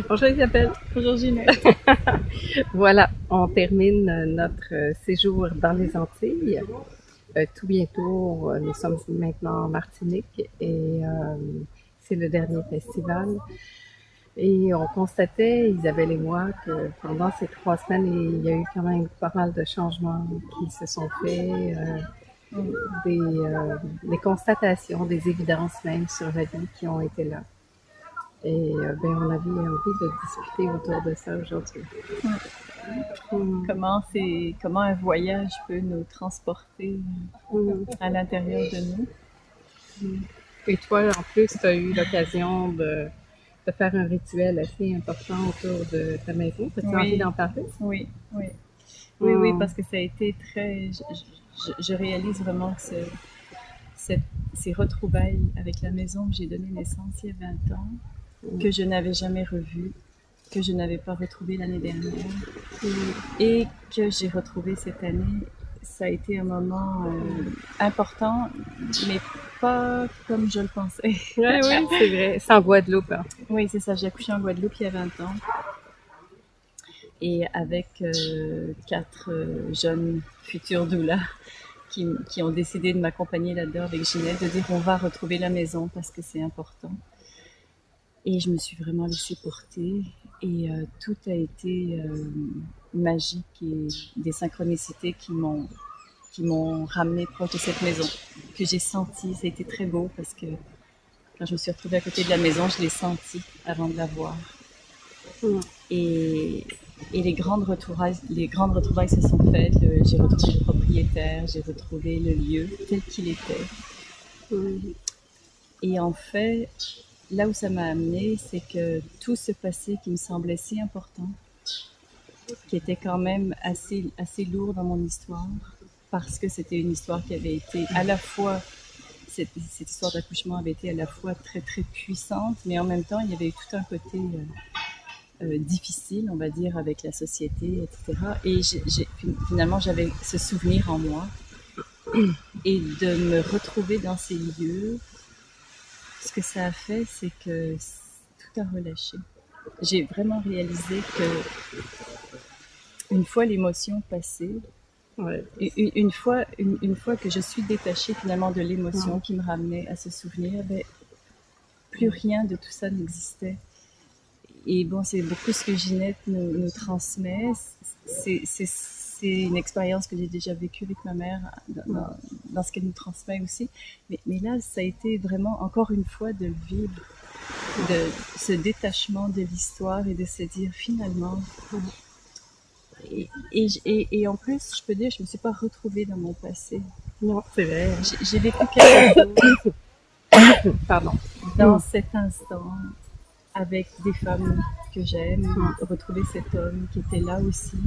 Bonjour Isabelle. Bonjour Ginette. Voilà, on termine notre séjour dans les Antilles. Tout bientôt, nous sommes maintenant en Martinique et c'est le dernier festival. Et on constatait, Isabelle et moi, que pendant ces 3 semaines, il y a eu quand même pas mal de changements qui se sont faits, des constatations, des évidences même sur la vie qui ont été là. Et ben, on avait envie de discuter autour de ça aujourd'hui. Comment un voyage peut nous transporter à l'intérieur de nous. Et toi, en plus, tu as eu l'occasion de faire un rituel assez important autour de ta maison. As-tu envie Oui, d'en parler? oui, parce que ça a été très. Je réalise vraiment que ces retrouvailles avec la maison que j'ai donné naissance il y a 20 ans, que je n'avais jamais revues, que je n'avais pas retrouvé l'année dernière et que j'ai retrouvé cette année. Ça a été un moment important, mais pas comme je le pensais. Oui, c'est vrai. C'est en Guadeloupe. Hein. Oui, c'est ça. J'ai accouché en Guadeloupe il y a 20 ans. Et avec 4 jeunes futurs doulas qui ont décidé de m'accompagner là-dedans avec Ginette, de dire on va retrouver la maison parce que c'est important. Et je me suis vraiment laissée porter et tout a été magique et des synchronicités qui m'ont ramené proche de cette maison, que j'ai senti. Ça a été très beau parce que quand je me suis retrouvée à côté de la maison, je l'ai senti avant de la voir. Et les grandes retrouvailles se sont faites. J'ai retrouvé le propriétaire, j'ai retrouvé le lieu tel qu'il était. Et en fait, là où ça m'a amené, c'est que tout ce passé qui me semblait si important, qui était quand même assez lourd dans mon histoire, parce que c'était une histoire qui avait été à la fois, cette histoire d'accouchement avait été à la fois très très puissante, mais en même temps il y avait eu tout un côté difficile, on va dire, avec la société, etc. Et finalement j'avais ce souvenir en moi, et de me retrouver dans ces lieux, ce que ça a fait, c'est que tout a relâché. J'ai vraiment réalisé que une fois l'émotion passée, Ouais. une fois que je suis détachée finalement de l'émotion qui me ramenait à ce souvenir, ben, plus rien de tout ça n'existait. Et bon, c'est beaucoup ce que Ginette nous transmet. C'est une expérience que j'ai déjà vécue avec ma mère dans ce qu'elle nous transmet aussi. Mais là, ça a été vraiment, encore une fois, de vivre, de ce détachement de l'histoire et de se dire finalement... Et en plus, je peux dire, je me suis pas retrouvée dans mon passé. Non, c'est vrai. J'ai vécu quelque chose Pardon. dans cet instant avec des femmes que j'aime, retrouver cet homme qui était là aussi.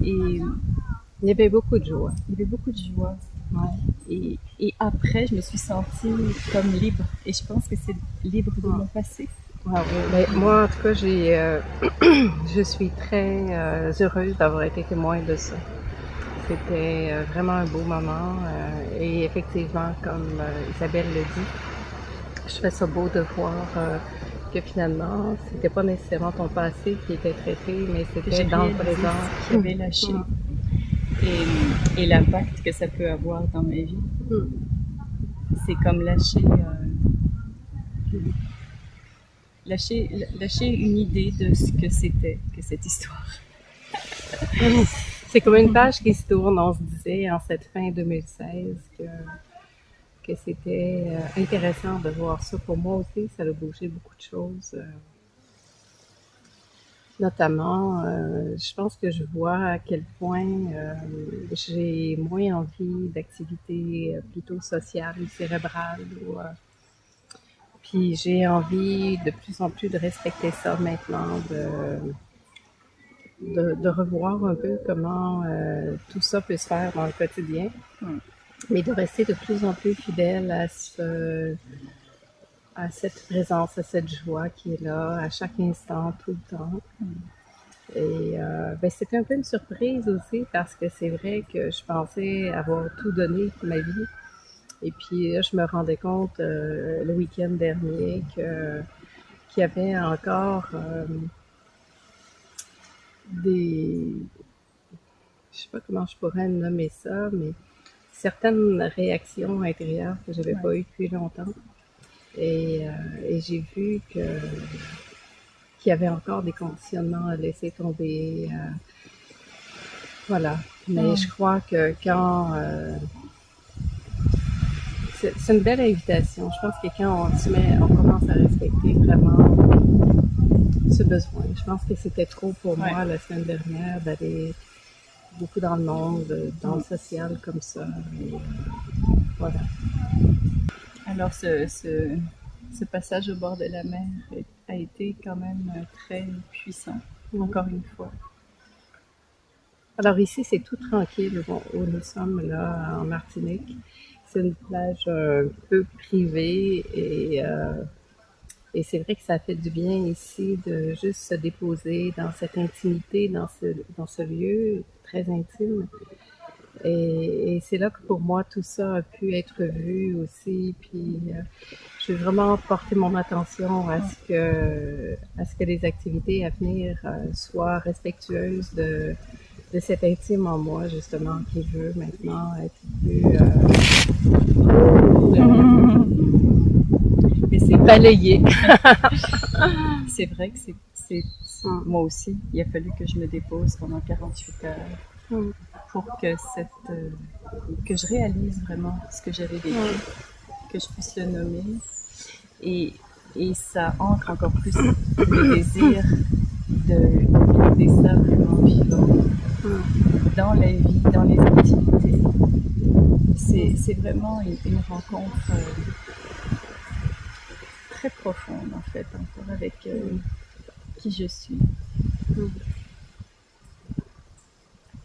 Et il y avait beaucoup de joie. Il y avait beaucoup de joie. Ouais. Et après, je me suis sentie comme libre. Et je pense que c'est libre de mon passé. Ah oui. Ben, moi, en tout cas, je suis très heureuse d'avoir été témoin de ça. C'était vraiment un beau moment. Et effectivement, comme Isabelle le dit, je fais ça beau de voir que finalement, c'était pas nécessairement ton passé qui était traité, mais c'était dans le présent. Qui avait lâché. Et l'impact que ça peut avoir dans ma vie. C'est comme lâcher une idée de ce que c'était que cette histoire. C'est comme une page qui se tourne. On se disait en cette fin 2016 que c'était intéressant de voir ça. Pour moi aussi, ça a bougé beaucoup de choses. Notamment, je pense que je vois à quel point j'ai moins envie d'activités plutôt sociales ou cérébrales. Puis j'ai envie de plus en plus de respecter ça maintenant, de revoir un peu comment tout ça peut se faire dans le quotidien, mais de rester de plus en plus fidèle à cette présence, à cette joie qui est là, à chaque instant, tout le temps. Et ben, c'était un peu une surprise aussi parce que c'est vrai que je pensais avoir tout donné pour ma vie. Et puis là, je me rendais compte le week-end dernier qu'il y avait encore des... Je sais pas comment je pourrais nommer ça, mais certaines réactions intérieures que j'avais pas eues depuis longtemps. Et j'ai vu qu'il y avait encore des conditionnements à laisser tomber. Voilà. Mais je crois que quand... c'est une belle invitation. Je pense que quand on commence à respecter vraiment ce besoin. Je pense que c'était trop pour moi la semaine dernière d'aller beaucoup dans le monde, dans le social comme ça. Et, voilà. Alors ce passage au bord de la mer a été quand même très puissant, encore une fois. Alors ici, c'est tout tranquille où nous sommes là en Martinique. C'est une plage un peu privée et c'est vrai que ça fait du bien ici de juste se déposer dans cette intimité, dans ce lieu très intime. Et c'est là que pour moi tout ça a pu être vu aussi. Puis je veux vraiment porter mon attention à ce que les activités à venir soient respectueuses de cet intime en moi justement qui veut maintenant être plus mais c'est balayé. C'est vrai que c'est moi aussi, il a fallu que je me dépose pendant 48 heures pour que je réalise vraiment ce que j'avais vécu, que je puisse le nommer. Et ça ancre encore plus le désir de garder ça vraiment vivant dans la vie, dans les activités. C'est vraiment une rencontre très profonde en fait, encore avec qui je suis.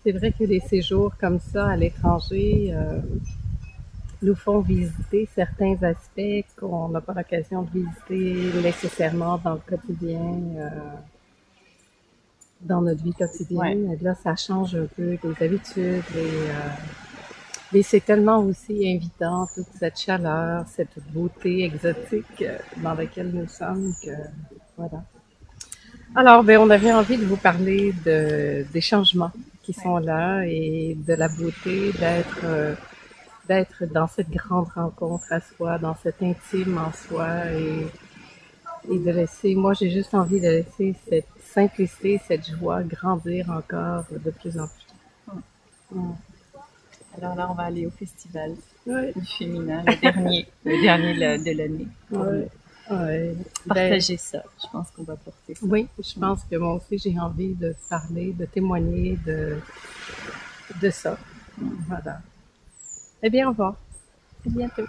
C'est vrai que des séjours comme ça à l'étranger nous font visiter certains aspects qu'on n'a pas l'occasion de visiter nécessairement dans le quotidien, dans notre vie quotidienne. Et là, ça change un peu des habitudes et c'est tellement aussi invitant, toute cette chaleur, cette beauté exotique dans laquelle nous sommes que, voilà. Alors, on avait envie de vous parler des changements qui sont là et de la beauté d'être dans cette grande rencontre à soi, dans cet intime en soi et de laisser, moi j'ai juste envie de laisser cette simplicité, cette joie grandir encore de plus en plus. Alors là, on va aller au festival du féminin, le dernier de l'année. Partager ça, je pense qu'on va porter ça. Oui, je pense que moi aussi j'ai envie de parler, de témoigner de ça. Voilà. Eh bien, au revoir. À bientôt.